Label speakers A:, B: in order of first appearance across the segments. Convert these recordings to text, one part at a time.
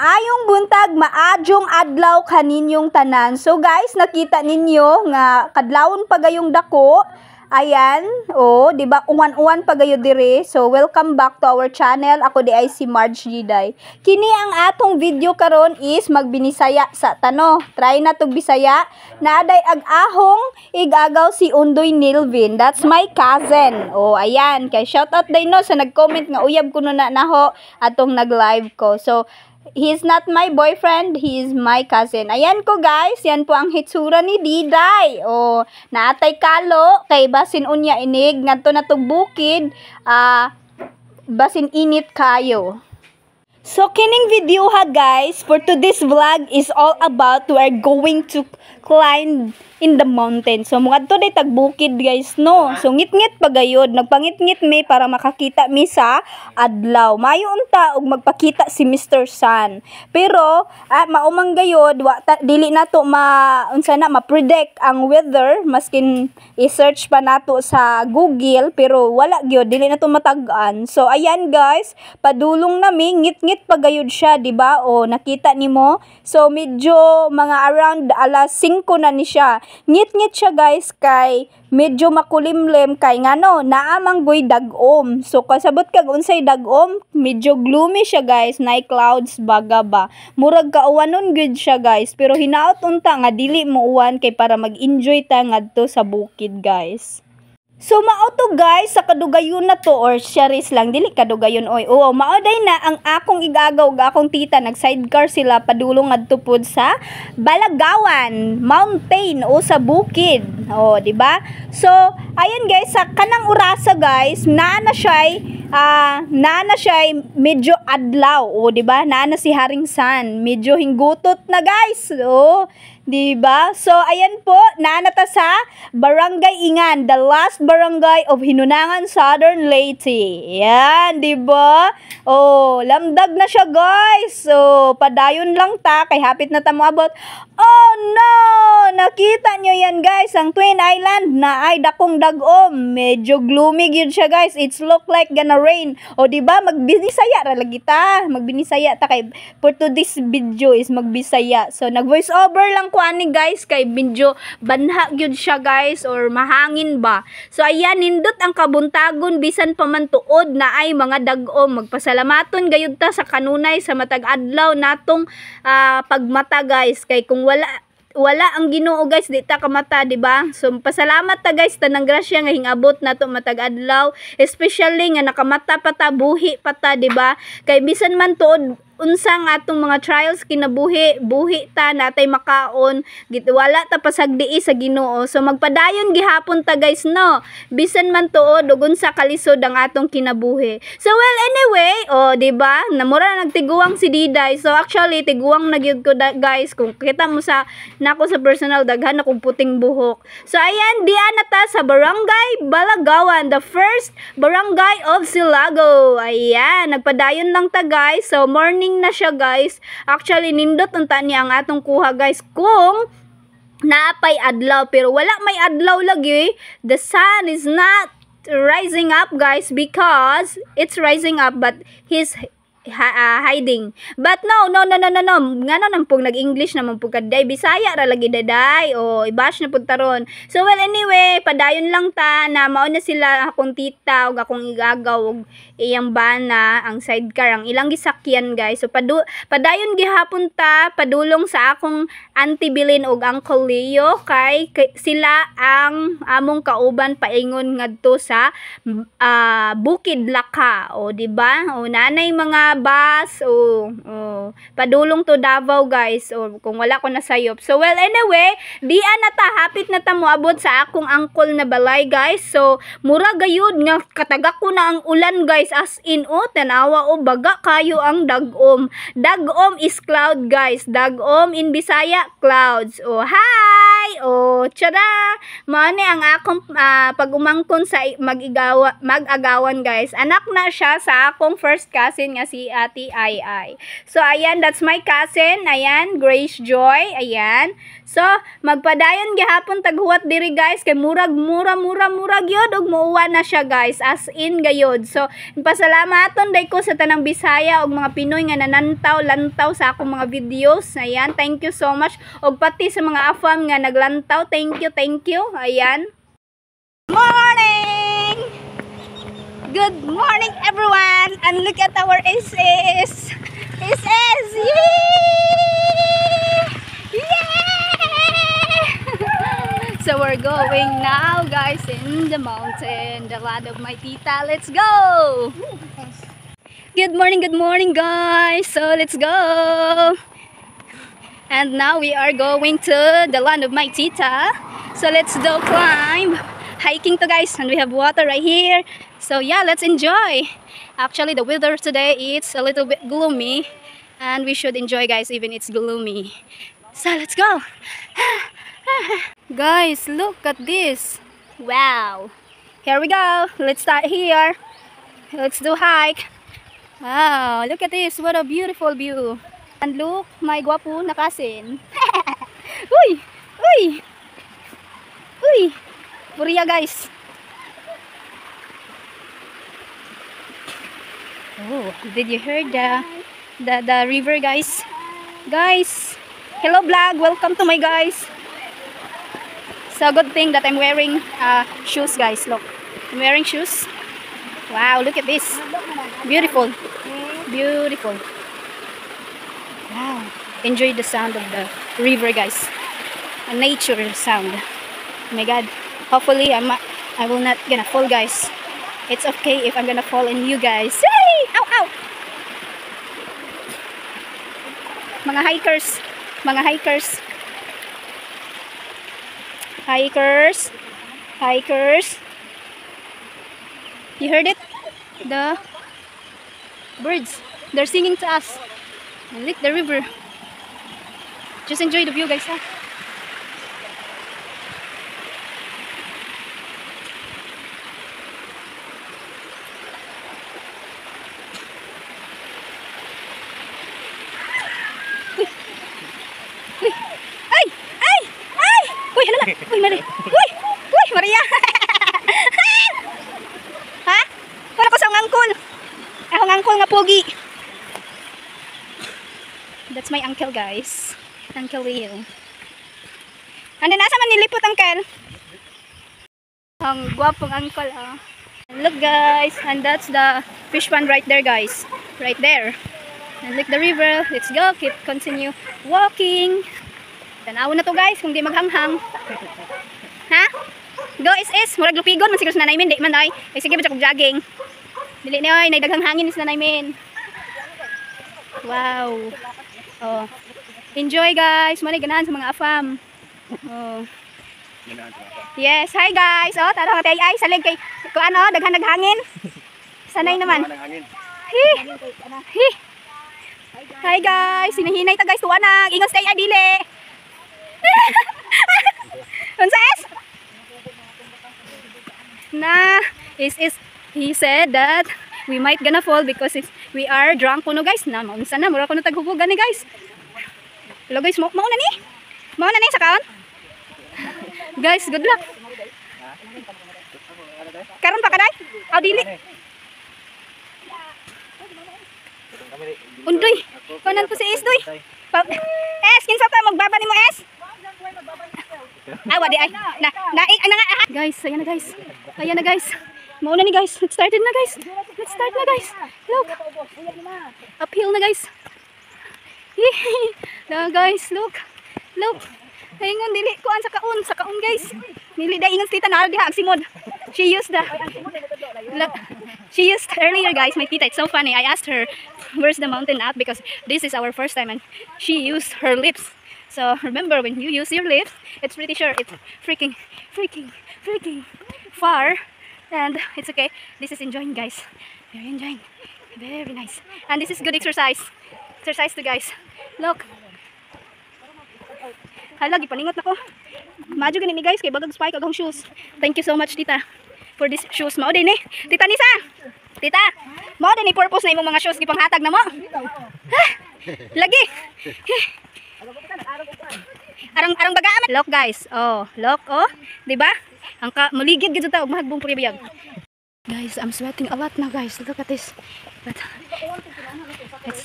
A: Maayong buntag, maadjong adlaw kaninyong tanan. So guys, nakita ninyo nga kadlawon pa gayong dako. Ayan, di ba? Uwan-uwan pa gayo dire. So welcome back to our channel. Ako di ay si Marge Giday. Kini ang atong video karon is magbinisaya sa tano. Try na tog Bisaya. Naaday ag-ahong igagaw si Undoy Nilvin. That's my cousin. Ayan. Kay shout out day no sa nag-comment nga uyab kuno na naho atong nag-live ko. So he's not my boyfriend, he is my cousin. Ayan ko guys, yan po ang hitsura ni Diday. Naatay kalo, kay basin unya inig, ngadto na tong bukid, basin init kayo. So kining video ha guys, for today's vlog is all about we're going to climb in the mountain. So mga to day tagbukid guys no. So ngit-ngit pagayod, nagpangit-ngit mi para makakita mi sa adlaw. Mayo unta og magpakita si Mr. Sun. Pero maumang gayod dili nato unsa na ma-predict ang weather maskin i-search pa nato sa Google pero wala gyud dili nato matag-an. So ayan guys, padulong nami ngit-ngit pagayod siya, di ba? Nakita nimo. So medyo mga around alas 5 na ni siya. Ngit-ngit siya guys kay medyo makulimlim kay ngano naamang goy dagom. So kasabot kag unsay dagom, medyo gloomy siya guys, night clouds baga ba. Murag kauwanon gud siya guys, pero hinaot unta nga dili mo uwan kay para mag-enjoy ta ngadto sa bukid guys. So mao guys sa kadugayon na to or sharis lang dili kadugayon maoday na ang akong igagaw akong tita nag sidecar sila padulong ngadto pud sa Balagawan Mountain o sa bukid. Di ba? So ayan guys sa kanang orasa guys naa na siya medyo adlaw di ba? Naa na si Haring Sun medyo hinggutot na guys. Diba? So, ayan po, naanata sa Barangay Ingan, the last barangay of Hinunangan, Southern Leyte. Yan, diba? Lamdag na siya, guys. So, padayon lang ta, kay hapit na tamo abot. No! Nakita nyo yan, guys, ang Twin Island na ay dakong dagom. Medyo gloomy yun siya, guys. It's look like gonna rain. Diba? Magbinisaya ra lagi ta. Magbinisaya ta kay for today's video is magbisaya. So, nag-voice over lang kuani guys kay medyo banha gyud siya guys or mahangin ba. So ayan nindot ang kabuntagon bisan pa man tuod na ay mga dagom. Magpasalamaton gayud ta sa kanunay sa matag adlaw natong pagmata guys kay kung wala ang Ginoo guys di ta kamata di ba? So pasalamat ta guys tanang grasya nga hingabot nato matag adlaw, especially nga nakamata pa ta buhi pa ta di ba? Kay bisan man tuod unsa nga atong mga trials kinabuhi ta natay makaon wala ta pasagdii sa Ginoo. So magpadayon gihapon ta guys no bisan man tuod ug unsa kalisod ang atong kinabuhi. So well anyway di ba namura nagtiguang si Diday. So actually tiguang na gyud ko guys kung kita mo sa nako sa personal daghan akong puting buhok. So ayan diyan na ta sa Barangay Balagawan, the first barangay of Silago. Ayan nagpadayon lang ta guys. So morning na siya guys. Actually nindot unta niya ang atong kuha guys kung naapay adlaw pero wala may adlaw lagi. The sun is not rising up guys because it's rising up but he's hiding. But no. Ngano nang pug nag-English naman pug kaday Bisaya ra lagi daday ibash na pud taron. So well anyway, padayon lang ta na mao na sila akong tita ug akong igagaw ug iyang bana ang sidecar ang ilang gisakyan guys. So padayon gihapon ta padulong sa akong Auntie Bilin ug Uncle Leo kay sila ang among kauban paingon ngadto sa Bukid Laka di ba? Nanay mga bus padulong to Davao guys kung wala ko nasayop. So well anyway diyan na ta hapit na ta moabot sa akong uncle na balay guys. So mura gayud nga katagak ko na ang ulan guys as in tanawa baga kayo ang dagom is cloud guys. Dagom in Bisaya clouds. Hi Oh, tada! Mao ni ang akong pag-umangkon sa mag-agawan guys. Anak na siya sa akong first cousin nga si Ate Ai. So ayan, that's my cousin. Ayan, Grace Joy. Ayan. So magpadayon gihapon taghuwat diri guys kay murag gyud og muuwa na siya guys. As in gayod. So pasalamaton day ko sa tanang Bisaya og mga Pinoy nga nanantaw-lantaw sa akong mga videos. Ayan, thank you so much. Og pati sa mga afam nga naglantaw, thank you. Ayan. Morning! Good morning everyone! And look at our SS! SS! Yay! Yay! So we're going now guys in the mountain, the land of my tita. Let's go! Good morning guys! So let's go! And now we are going to the land of my tita. So let's go climb. Hiking to guys. And we have water right here. So yeah, let's enjoy. Actually, the weather today is a little bit gloomy. And we should enjoy guys even it's gloomy. So let's go. Guys, look at this. Wow. Here we go. Let's start here. Let's do hike. Wow, look at this. What a beautiful view. And look, my guwapo na cousin. Uy! Buriya guys. Oh, did you hear the river guys? Guys, hello vlog. Welcome to my guys. So good thing that I'm wearing shoes guys. Look, I'm wearing shoes. Wow, look at this. Beautiful. Wow, enjoy the sound of the river guys, a nature sound. Oh my god, hopefully I will not gonna fall guys. It's okay if I'm gonna fall in you guys. Hey! Ow! Mga hikers. You heard it? The birds, they're singing to us. And look the river. Just enjoy the view guys, ha? Uy! Ay! Uy, hala! Uy, Mari! Uy, Maria! Ha? Para ko sa angkol. Ang angkol nga pogi. That's my uncle guys. Uncle Will. Ando nasa man nilipot uncle? Ang gwapong uncle ah. Look guys, and that's the fish pond right there guys. Right there. And look the river. Let's go, continue walking. Tanaw na to guys kung di maghanghang. Ha? Go is murag lupigon man siguro sa nanay min, di man ay. Ay sige ba kog jogging. Dili ni oy, nay daghang hangin sa nanay min. Wow. Oh. Enjoy guys. Mali ganahan sa mga afam. Oh. Yes, hi guys. Oh, tara ka ay salig kay ko ano, daghan naghangin. Sanay naman. Hi. Hi guys. Sinahinay ta guys tuwa na. Ingon stay ay dili. Unsa na is he said that we might gonna fall because we are drunk kuno guys. Na maunsa na mura kuno taghubugan ni guys. Hello guys, mauna ni sa kaon. Guys, good luck. Karon pa kaday? Aw dili. Undoy. Kanan ko si Es doy. Es, kinsa ta magbaba nimo Es? Wadi ay. Guys, ayan na guys. Mauna ni guys. Let's start na guys. Look. Uphill na guys. Na guys, look. Ingon dili kuan sa kaon guys. Dili da ingon tita na diha agsimod. She used earlier guys, my tita. It's so funny. I asked her where's the mountain at because this is our first time and she used her lips. So remember when you use your lips, it's pretty sure it's freaking far. And it's okay. This is enjoying guys. Very enjoying. Very nice. And this is good exercise. Exercise to guys. Look. Hala, gipalingot na ko. Madyo ganun ni guys, kay bagag spike agong shoes. Thank you so much, tita, for this shoes. Mao din eh. Tita Nisa! Tita! Mao din eh purpose na imong mga shoes, gipanghatag na mo. Lagi! Arang baga aman. Look guys, oh, look, oh. Diba? Ang maligid gito ta, mahagbong puribiyag. Guys, I'm sweating a lot now guys. Look at this. But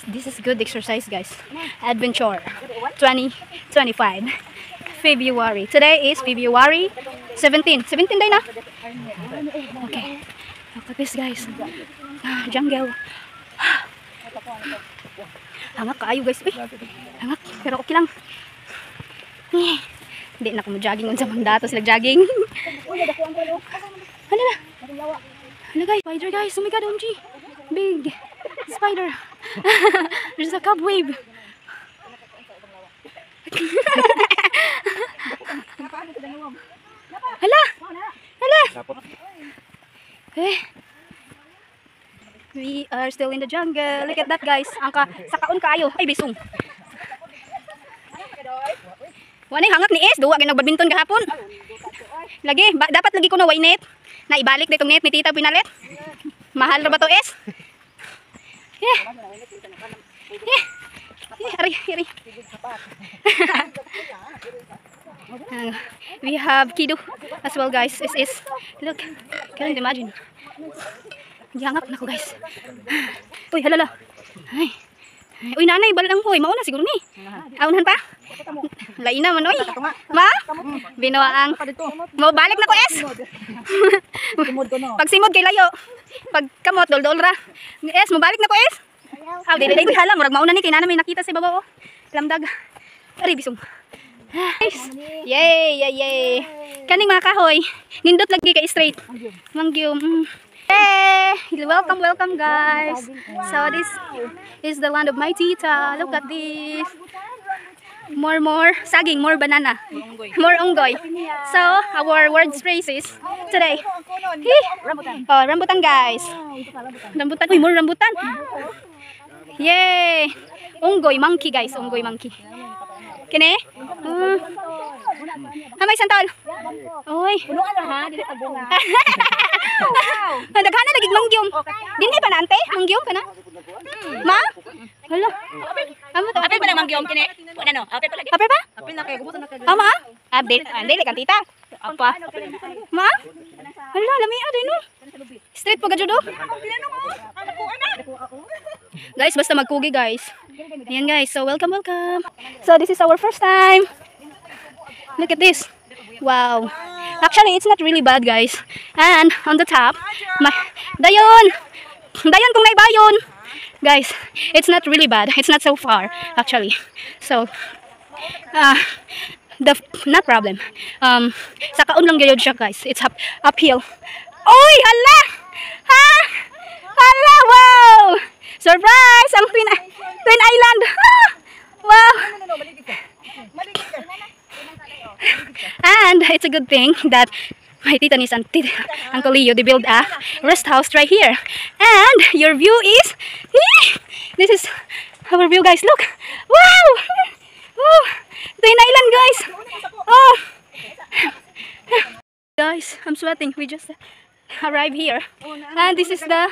A: this is good exercise guys. Adventure 2025 February. Today is February 17. 17 day na. Okay. Look at this guys. Jungle. Hangak kaayo guys. Uy. Hangak. Pero okay lang. Hindi na ko jogging unsa man dato sila jogging. Ano na? Ano guys? Spider guys. Oh my god, OMG. Big spider. There's a cobweb. Hala! Hala! We are still in the jungle. Look at that guys. Ang sakaon kayo. Ay bisong. Wala hangak ni Es. Duwa ginag-badminton kahapon. Lagi, dapat lagi ko na way net. Na ibalik ditong net ni tita pinalit. Mahal ra ba to Es? Ari. We have Kido as well guys. Is look. Can't imagine. Hangak na ko guys. Uy, halala. Ay. Uy, nanay, balang hoy. Mauna siguro ni. Aunahan pa? Laina man, oy. Ma? Binawaang. Mabalik na ko, Es. Pag simod kay layo. Pag kamot, dol-dol ra. Es, mabalik na ko, Es. Aw, dili hala. Murag mauna ni. Kaya na namin nakita sa ibabaw. Lamdag. Ari, bisong. Guys. Yay. Kaning mga kahoy. Nindot lagi kay straight. Mangyum. Hey, welcome guys. So this is the land of my tita. Look at this. More saging, more banana, more unggoy. So our word phrases today. Oh, rambutan guys. Rambutan. Uy, more rambutan. Yay. Unggoy monkey guys, unggoy monkey. Kini? May santol. Oy.
B: Punuan na ha, dili pag bunga.
A: Daghana lagi mangyom. Dinhi pa na ante, mangyom pa na. Ma? Hala.
B: Apil pa nang mangyom kini. Wala no, apil pa lagi.
A: Apil pa?
B: Apil na kay gubutan na kay.
A: Ma? Update, dili kan tita. Apa? Ma? Hala, lami ade no. Straight pa gadyo do. Guys, basta magkugi guys. Ayan guys, so welcome. So this is our first time. Look at this. Wow. Actually, it's not really bad guys. And on the top, dayon kung naibayon. Guys, it's not really bad. It's not so far actually. So, not problem. Sa kaon lang gyud siya guys. It's uphill. Oy, hala! Ha? Hala, wow! Surprise! Ang Twin Island. Wow! And it's a good thing that my tita Nis and Uncle Leo, they build a rest house right here. And your view is, this is our view guys, look. Wow! Oh, Twin Island guys. Oh. Guys, I'm sweating. We just arrived here. And this is the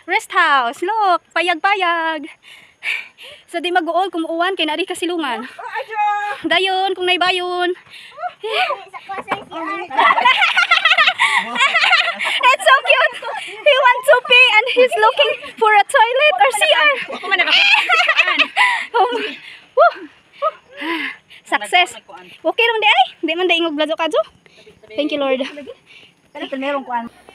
A: rest house. Look, payag-payag. So di mag-uol kung uuwan kay nari kasilungan. Dayon kung naibayon. It's so cute. He wants to pee and he's looking for a toilet or CR. Success. Okay ron di ay. Di man daingog blazo kadto. Thank you Lord.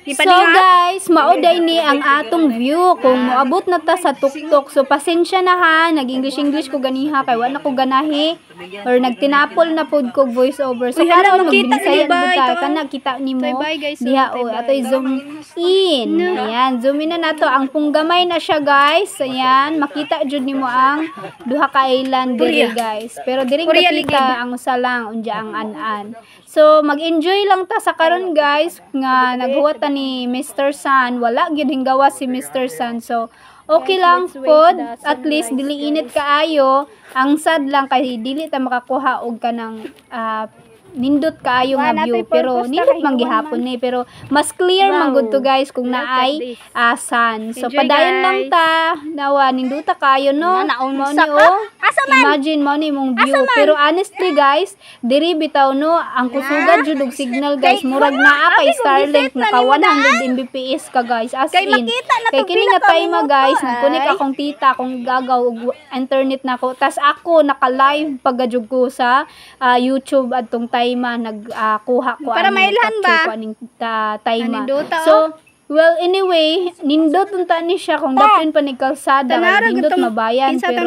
A: So guys, mauday ni ang atong view kung moabot na ta sa tuktok. So pasensya na ha, nag-English ko ganiha kay wala ko ganahi or nagtinapol na pod ko voice over. So para magbinisaya buta kana kita nimo diha o atoy zoom in. Ayan, zoom in na nato ang punggamay na siya guys. Ayan, makita jud nimo ang duha ka island diri guys. Pero diri kita ang usa lang unja ang an-an. So mag-enjoy lang ta sa karon guys nga naghuwat ni Mr. Sun. Wala gyud hinggawa si Mr. Sun. So okay lang pod, at least dili init kaayo. Ang sad lang kay dili ta makakuha og kanang nindot kaayo nga view, pero nindot man gihapon ni, pero mas clear man gud to guys kung naay sun. So padayon lang ta nawa ninduta kaayo no. Mo ni imagine mo ni mong view, pero honestly guys diri bitaw no ang kusugan jud og signal guys, murag naa kay Starlink naka 100 Mbps ka guys, as in kay kini nga time guys nagconnect akong tita akong gagaw og internet nako, tas ako naka live pagajud ko sa YouTube adtong time nagkuha ko
C: para mailhan ba
A: time. So well anyway nindot unta ni siya kung dapin pa ni kalsada nindot mabayan, pero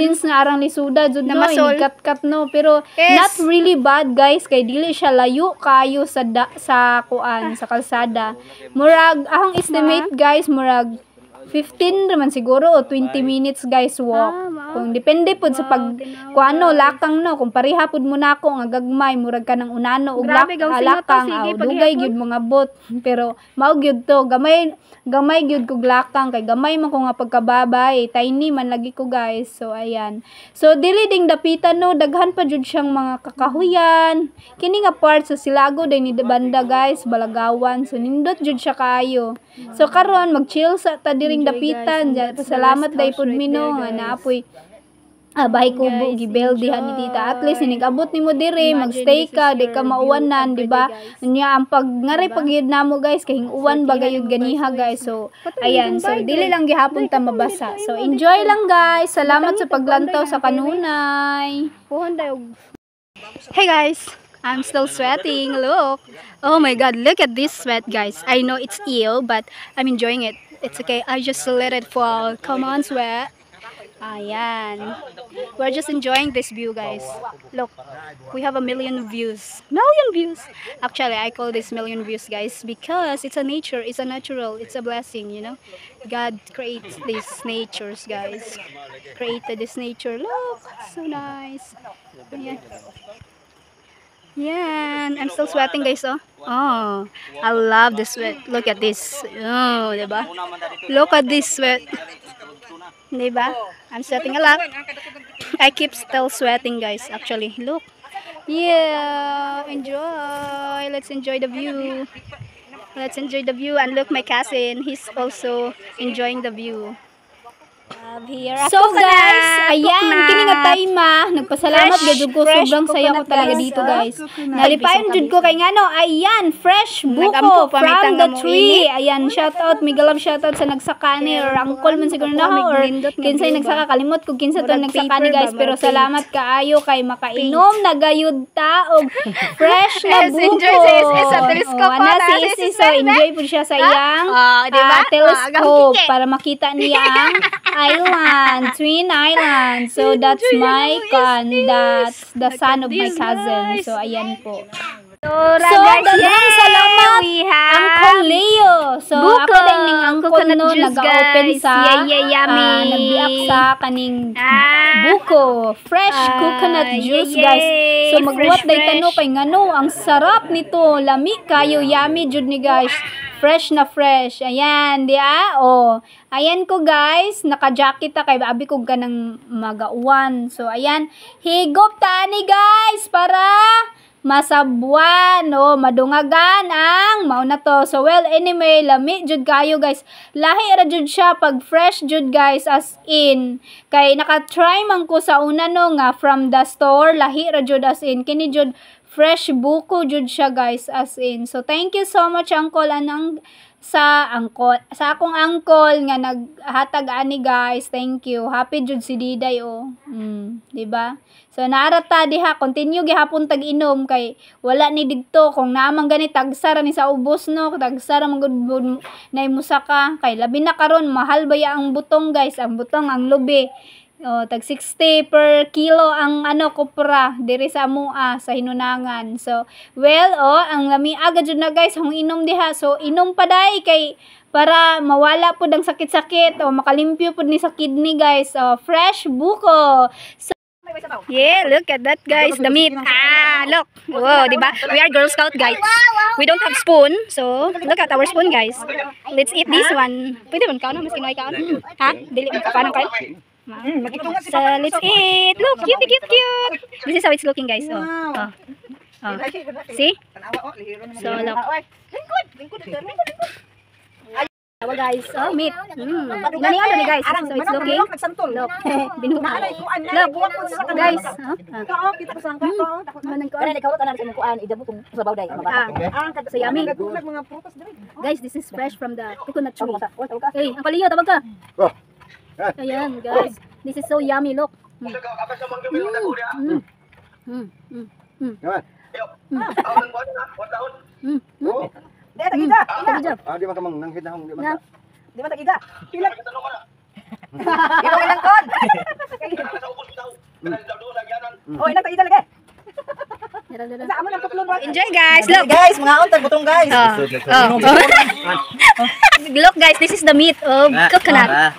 A: since nga arang lisuda jud no kat no, pero not really bad guys kay dili siya layo kayo sa kuan sa kalsada. Murag akong estimate guys murag 15 naman siguro o 20 minutes guys walk. Kung depende pud sa pag kuano lakang no, kung pareha pud mo nako nga gagmay murag ka nang unano og lakang dugay gyud mga bot, pero mao gyud to gamay gyud kog lakang kay gamay man ko nga pagkababay, tiny man lagi ko guys. So ayan, so dili ding dapitan no, daghan pa jud siyang mga kakahuyan kini nga part sa Silago day ni banda guys, Balagawan. So nindot jud siya kaayo. So karon mag-chill sa ta diring dapitan. Pasalamat day pud mi no nga naapoy bahay kubo gibel diha ni tita. At least inigabot nimo dire, magstay ka, di ka mauwanan, di ba? Nya ang pag ngari pagyud namo guys kay uwan ba gayud ganiha guys. So ayan, so dili lang gihapon ta mabasa. So enjoy lang guys. Salamat sa paglantaw sa kanunay.
C: Hey guys, I'm still sweating. Look. Oh my god, look at this sweat guys. I know it's ill but I'm enjoying it. It's okay. I just let it fall. Come on, sweat. Ayan. We're just enjoying this view guys. Look, we have a million views. Actually, I call this million views guys because it's a nature, it's a natural, it's a blessing, you know. God creates these natures guys. Created this nature. Look, so nice. Ayan. Yan. I'm still sweating guys oh. Oh, I love this sweat. Look at this. Oh, diba? Look at this sweat. Diba? I'm sweating a lot. I keep still sweating guys actually. Look. Yeah, enjoy. Let's enjoy the view. Let's enjoy the view. And look, my cousin, he's also enjoying the view.
A: So guys, ayan, kini nga time nagpasalamat gyud ko, sobrang saya ko talaga dito guys. Nalipayon jud ko kay ngano, ayan, fresh buko from the tree. Ayan, shout out, mega love shout out sa nagsaka ni or uncle man siguro na or kinsay nagsaka, kalimot ko kinsa to nagsaka ni guys, pero salamat kaayo kay makainom na gayud ta og fresh na buko. So enjoy po siya sa iyang telescope para makita niya ang island, Twin Island. So that's my that's the son of my cousin. So ayan po. So daghang salamat Uncle Leo. So ako din ning uncle no nag-open sa nagbiak sa kaning buko, fresh coconut juice guys. So magbuhat day tano kay ngano ang sarap nito, lami kayo, yummy jud ni guys. Fresh na fresh. Ayan, di oh. Ayan ko guys, naka-jacket kay abi ko ganang magauwan. So ayan, higop ta ni guys para masabwan madungagan ang mao na to. So well anyway, lami jud kayo guys. Lahi ra jud siya pag fresh jud guys, as in kay naka-try man ko sa una no nga from the store, lahi ra jud as in kini jud fresh buko jud siya guys, as in. So thank you so much uncle anang sa akong uncle nga naghatag ani guys. Thank you. Happy jud si Diday di ba? So naarata diha continue gihapon tag-inom kay wala ni didto kung naman gani tagsara ni sa ubos no, tagsara man gud nay musaka kay labi na karon mahal baya ang butong guys, ang butong ang lubi. Tag 60 per kilo ang kopra diri sa amua sa Hinunangan. So well ang lami agad jud na guys hong inom diha. So inom pa dai kay para mawala pud ang sakit-sakit o makalimpyo pud ni sa kidney guys. Fresh buko. So
C: Yeah, look at that guys, the meat. Ah, look. Wow, diba? We are Girl Scout guys. We don't have spoon, so look at our spoon guys. Let's eat this one. Pwede man ka na, mas kinoy ka. Ha? Dili man ka paano kayo? So let's eat. Look, cute, cute, cute. This is how it's looking guys. Oh. Oh. Oh. See? So look. Awa guys, oh meat. Gani ano ni guys. So it's looking. Look. Binuha. Look. Guys, so yummy. Guys, this is fresh from the coconut tree. Hey, ang paliyo, tabag ka. Ayan, guys. This is so yummy, look.
D: Di ba kamang nanghid na hong di ba?
E: Di ba tagida? Pilak. Ikaw ilang kon. Oh, ilang tagida lagi. Sa amo lang tuklon.
C: Enjoy guys, look.
E: Guys, mga untag butong guys.
C: Look guys, this is the meat of coconut.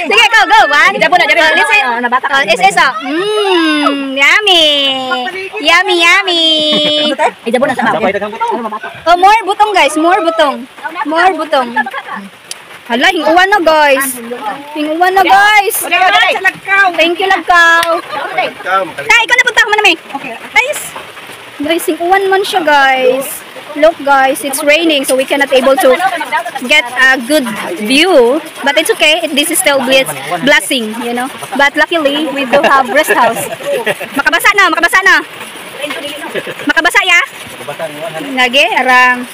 C: Sige, go. One. Let's see. This is yummy. Yummy.
E: Ay, jabo na sa mga.
C: Oh, more butong guys, more butong. Hala, hinguwan na guys. Thank you, Lagkaw. Ikaw na punta ako manami. Guys, hinguwan man siya guys. Look guys, it's raining so we cannot able to get a good view. But it's okay, this is still blessing, you know. But luckily, we do have rest house. Makabasa na. Makabasa ya? Lagi, arang.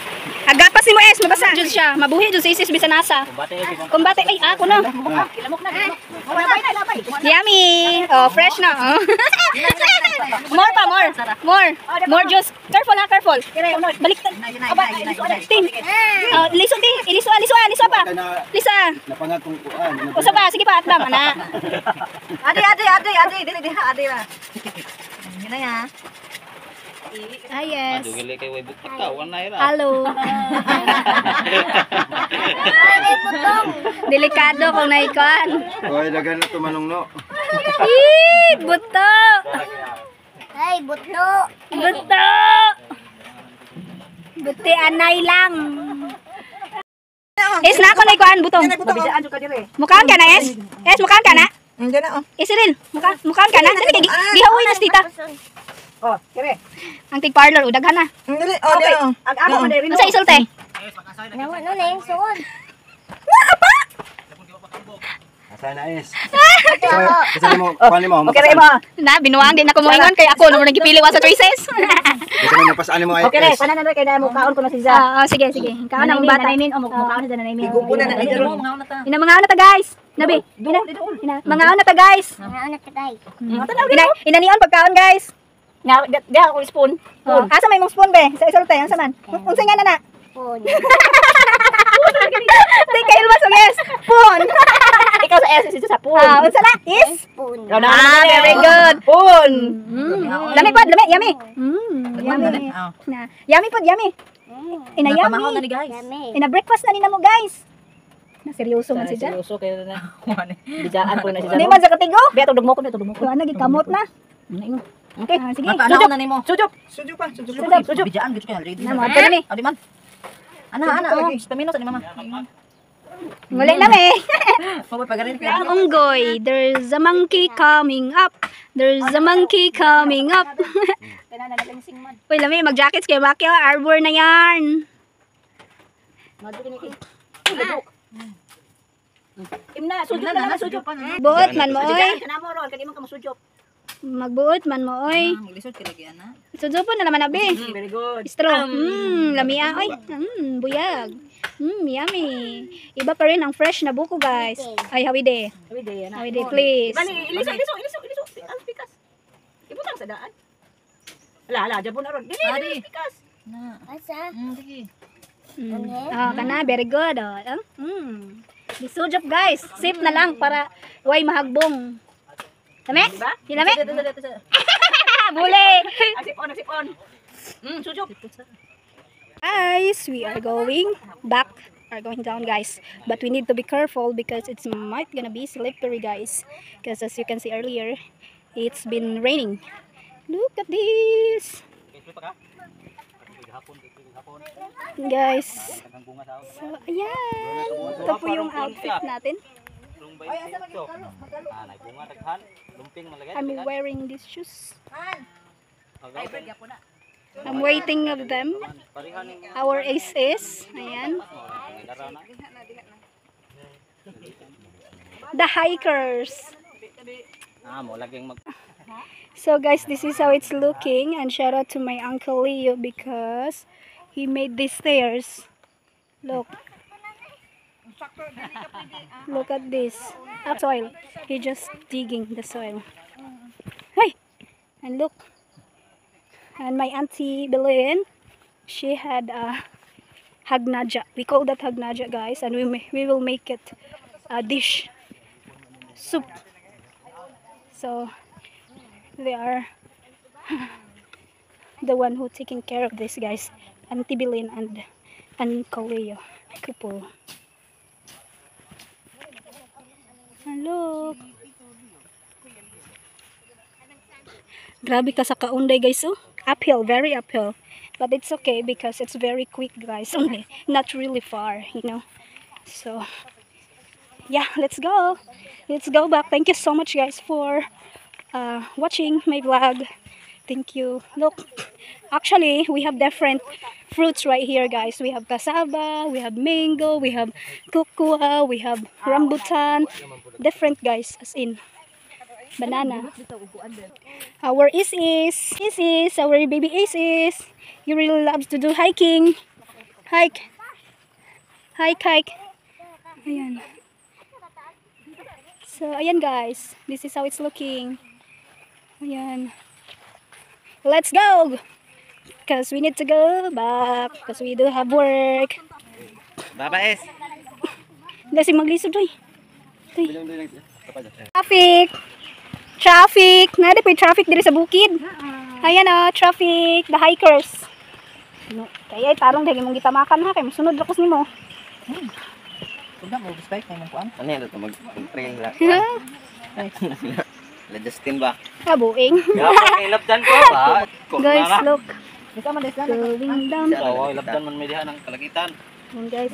C: Agapas ni mo es, mabasa. Diyos siya, mabuhi dyan sa isis bisa nasa. Kumbate, ay ako na. Yummy. Oh, fresh na. More juice. Careful. Balik. Ting. Iliswa pa. Lisa. Usa pa, sige pa, atlam, ana.
E: Adi, dili diha, adi ra. Yan na ya.
C: Ah, yes.
D: Hello.
C: Hello. Delikado kung naikuan.
D: Oy, dagan na tumanong no.
C: Buto.
F: Ay, buto.
C: Buti anay lang. Es na ako naikuan butong.
E: Mabisaan jud ka dire.
C: Mukhaan ka na, Es? Es, mukhaan ka na?
E: Diyan na oh.
C: Isiril, mukhaan ka na? Dali, gihawoy na si tita.
E: Oh, dire.
C: Ang tig parlor, daghan na.
E: Dili, oh, dire oh. Ag-ako man dire.
C: Ano sa isulti?
F: Nawa no na yung suod.
D: Asa na is. Kasi mo, pali mo.
E: Okay ra mo.
C: Na, binuang din ako mo ingon kay ako naman nagipili wa sa choices.
D: Kasi mo napasaan mo ay.
E: Okay ra, panan na kay na mo kaon ko na si Za.
C: Sige. Kaon ang bata.
E: Nanaymin o mukhaon na nanaymin. Igupo na na dire mo, mga ta.
C: Ina mga na ta guys. Nabi. Mga na ta guys.
F: Mga anak ka tay.
C: Inanion pagkaon guys.
E: Nga, diha ako spoon.
C: Asa may mong spoon be? Sa isulti, ang saman. Unsay nga na?
F: Pon.
C: Di kayo mas yes. Spoon.
E: Ikaw sa S, sa spoon.
C: Unsa na? Is?
F: Pon.
C: Very good.
E: Spoon.
C: Lami pod, yummy.
E: Yummy.
C: Yummy pod, yummy. Ina
E: Napamahon na
C: yummy.
E: ni guys.
F: Yummy.
C: Ina breakfast na nina mo guys. Na seryoso man si Jan.
E: Seryoso kayo na. Bijaan ko na si Za.
C: Hindi man sa katigo.
E: Biya tudog mo ko.
C: Ano gikamot na?
E: Okay.
C: Sige.
E: Sujuk na nimo. Sujuk pa. Bijaan gid kay ready.
C: Na mo pa ni.
E: Adi man. Ana, oh, pamino sa ni mama.
C: Muli na me.
E: Mabot pagarin kay.
C: Unggoy, there's a monkey coming up. Uy, lami, mag-jackets kayo. Bakyo, arbor na yan.
E: Imna, sujuk na sujuk pa.
C: Buot man mo, oy.
E: Kanamo ron, kadi mo ka masujuk.
C: Magbuot man mo, oy.
E: Maglisod kay lagi ana.
C: Susupo na naman, abi.
E: Very good.
C: Straw. Lamia, oy. Buyag. Yummy. Iba pa rin ang fresh na buko, guys. Ay, hawide. Hawide, please.
E: Bali, iliso. Ang pikas. Ibutang sa daan. Ala, jabo na ron. Dili, pikas. Na.
F: Asa?
E: Sige.
C: Kana, very good. Disujop, guys. Sip na lang para way mahagbong. Lami? Lami? Bule.
E: Agsipon. Sujuk.
C: Guys, we are going down, guys, but we need to be careful because it's might gonna be slippery, guys, because as you can see earlier it's been raining. Look at this. Guys. So, ayan. Ito po yung outfit natin. I'm wearing these shoes. I'm waiting of them. Our aces. Ayan. The hikers. So guys, this is how it's looking. And shout out to my Uncle Leo because he made these stairs. Look. Look at this. Soil. He's just digging the soil. Hey! And look. And my auntie Belen, she had a hagnaja. We call that hagnaja, guys. And we will make it a dish. Soup. So, they are the one who taking care of this, guys. Auntie Belen and Uncle Leo. Couple. And look. Grabe ka sa kaunday, guys. Oh. Uphill, very uphill. But it's okay because it's very quick, guys. Only not really far, you know. So, yeah, let's go. Let's go back. Thank you so much, guys, for watching my vlog. Thank you. Look, actually, we have different fruits right here, guys. We have cassava, we have mango, we have cocoa, we have rambutan. Different, guys, as in banana. Our Isis, our baby Isis. He really loves to do hiking. Hike. Ayan. So, ayan, guys. This is how it's looking. Ayan. Let's go! Because we need to go back. Because we do have work.
D: Baba, Es.
C: Kasi maglisod, doy. Traffic. Nada pa yung traffic diri sa bukid. Ayan o, traffic. The hikers. Kaya tarong dahil mong gitamakan ha. Kaya masunod lakos ni mo.
D: Ano yan? Mag-trail lang. Justin ba?
C: Buing.
D: Ilapdan ko ba?
C: Guys, look. Going down.
D: Ilapdan man may diha ng kalagitan.
C: Ayan, guys.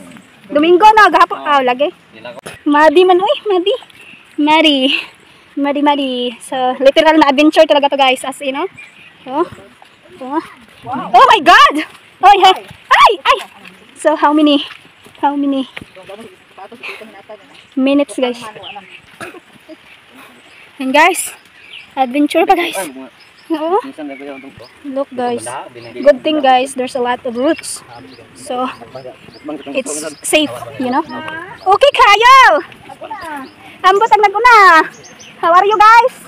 C: Domingo na, gahapon. Lagay. Madi man, uy. Madi. So, literal na adventure talaga to, guys. As in, oh my God! Oh, yeah. Ay! So, how many minutes, guys? And guys, adventure pa, guys. Oo. Look, guys. Good thing, guys, there's a lot of roots. So, it's safe, you know? Okay, Kyle! Ambot ang naguna. How are you, guys?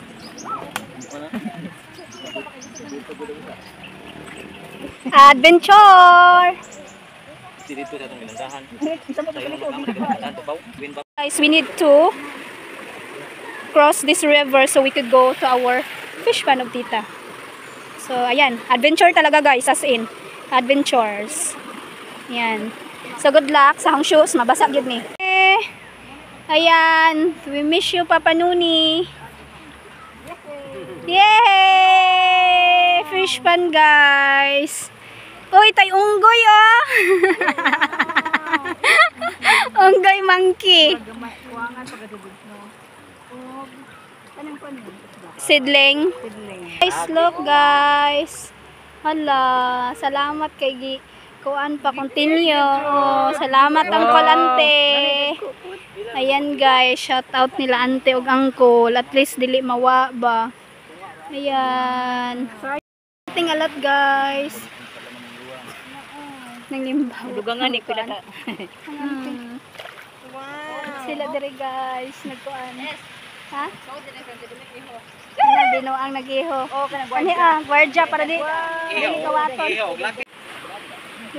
C: Adventure! Guys, we need to cross this river so we could go to our fish pan of Tita. So, ayan. Adventure talaga, guys. As in, adventures. Ayan. So, good luck sa hang shoes. Mabasag yun eh. Ayan. We miss you, Papa Nuni. Yay! Fish pan, guys. Uy, tay unggoy, oh. Unggoy monkey. Sidling. Guys, look, guys. Hala, salamat kay kuan pa continue. Oh, salamat ang kolante. Ayan, guys, shout out nila ante ug uncle. At least dili mawa ba. Ayan. Ting alat, guys. Nang limbaw.
B: Dugangan ni pila ka.
C: Sila dire, guys, nagkuan. Ha? Bino ang nag-iho. Guardia para di kawaton.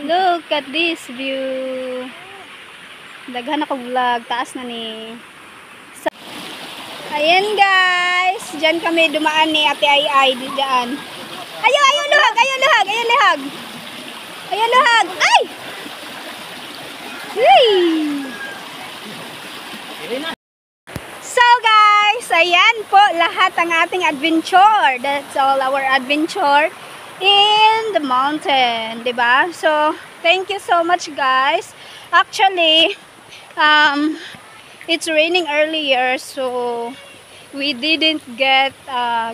C: Look at this view. Daghan ako vlog. Taas na ni. So, ayan, guys. Diyan kami dumaan ni Ate Ay diyan. Ayaw luhag. Ay! Hey! So, guys, ayan po lahat ang ating adventure. That's all our adventure in the mountain, diba? So, thank you so much, guys. Actually, it's raining earlier, so we didn't get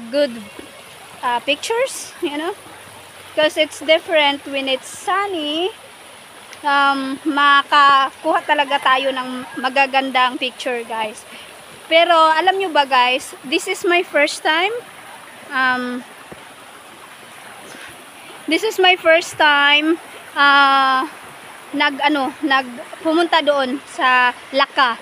C: good pictures, you know, because it's different when it's sunny. Makakuha talaga tayo ng magagandang picture, guys. Pero alam nyo ba, guys, this is my first time pumunta doon sa Laka.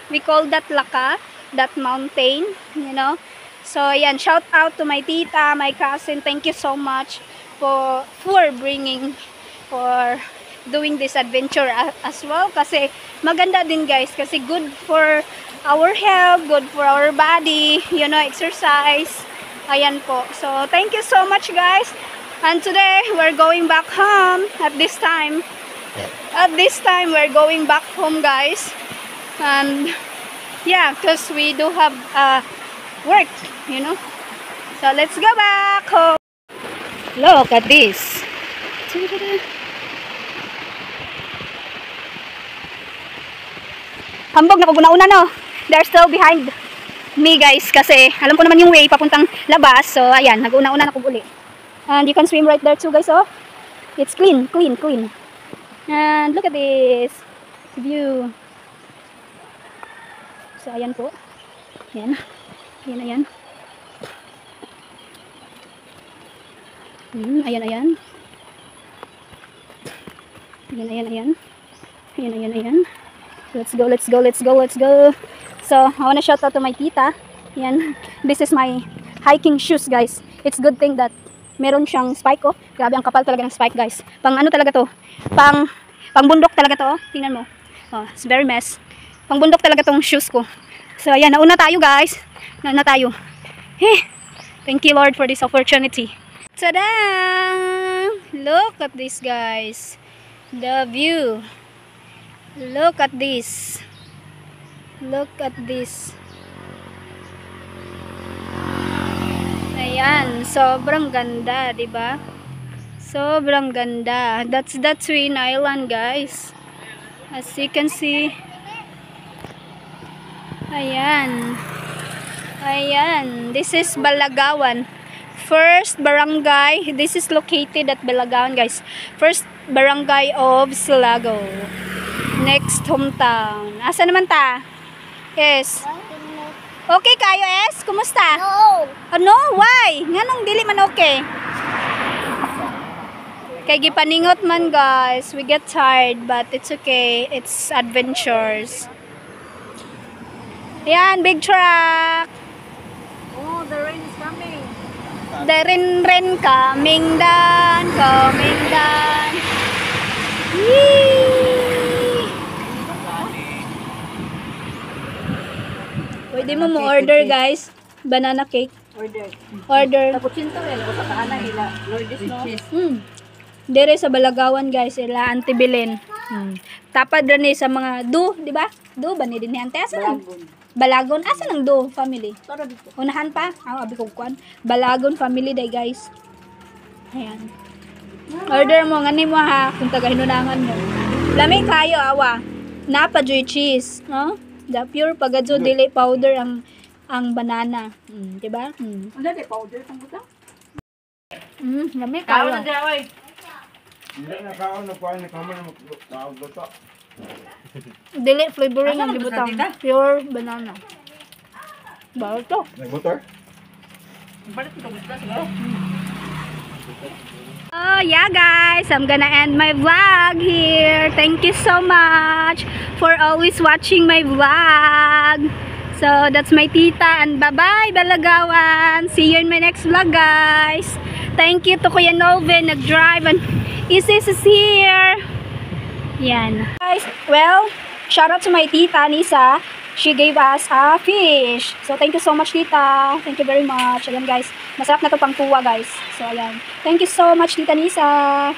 C: We call that Laka, that mountain, you know. So ayan, shout out to my tita, my cousin. Thank you so much for doing this adventure as well, kasi maganda din, guys, kasi good for our health, good for our body, you know, exercise. Ayan po. So thank you so much, guys. And today we're going back home. At this time we're going back home, guys. And yeah, because we do have work, you know. So let's go back home. Look at this. Hambog na paguna-una, no? They're still behind me, guys, kasi alam ko naman yung way papuntang labas. So ayan, nag-una-una na kong uli. And you can swim right there too, guys. Oh, it's clean. And look at this view. So ayan po. Ayan. Ayan. Ayan. Let's go. So, I wanna shout out to my tita. Yan. This is my hiking shoes, guys. It's good thing that meron siyang spike, oh. Grabe, ang kapal talaga ng spike, guys. Pang ano talaga to? Pang bundok talaga to, oh. Tingnan mo. Oh, it's very mess. Pang bundok talaga tong shoes ko. So, ayan. Nauna tayo, guys. Nauna tayo. Thank you, Lord, for this opportunity. Tada! Look at this, guys. The view. Look at this. Ayan, sobrang ganda, 'di ba? Sobrang ganda. That's Twin Island, guys. As you can see. Ayan. This is Balagawan. First barangay. This is located at Balagawan, guys. First barangay of Silago. Next hometown. Asa naman ta? Yes. Okay kayo, Es? Kumusta?
F: No.
C: Oh, no? Why? Nganong dili man okay? Kay gipaningot man, guys. We get tired, but it's okay. It's adventures. Yan, big truck.
E: Oh, the rain is coming.
C: The rain coming down. Yee! Pwede mo order, guys. Banana cake. Order.
E: Cappuccino yan. O sa kahanan nila. Lourdes, no?
C: Dire sa Balagawan, guys. Ila antibilin. Tapad rin sa mga di ba? Ba ni din yan? Asa nang? Balagon. Asa nang family? Unahan pa? Abi ko kuan. Balagon family day, guys. Ayan. Order mo. Ngani mo, ha? Kung tagahinunangan mo. Lami kayo, awa. Napa-joy cheese. No? The pure pagadyo dili powder ang banana. Diba?
E: Ano di powder tong buta?
C: Lami
E: Kaon
C: kayo.
E: na diya, oy.
D: Hindi na kaon na kuha ni kamay na magluto.
C: Dili flavoring ang
E: Asa
C: libutang.
E: magkasatita?
C: Pure banana. Bawal to.
D: Nagmotor?
E: Balik ito gusto siguro.
C: Oh yeah, guys, I'm gonna end my vlog here. Thank you so much for always watching my vlog. So that's my tita, and bye-bye Balagawan. See you in my next vlog, guys. Thank you to Kuya Novin, nag-drive, and Isis is here. Yan. Guys, well, shout out to my tita, Nisa. She gave us a fish. So, thank you so much, tita. Thank you very much. Ayan, guys. Masarap na to pang tuwa, guys. So, ayan. Thank you so much, tita Nisa.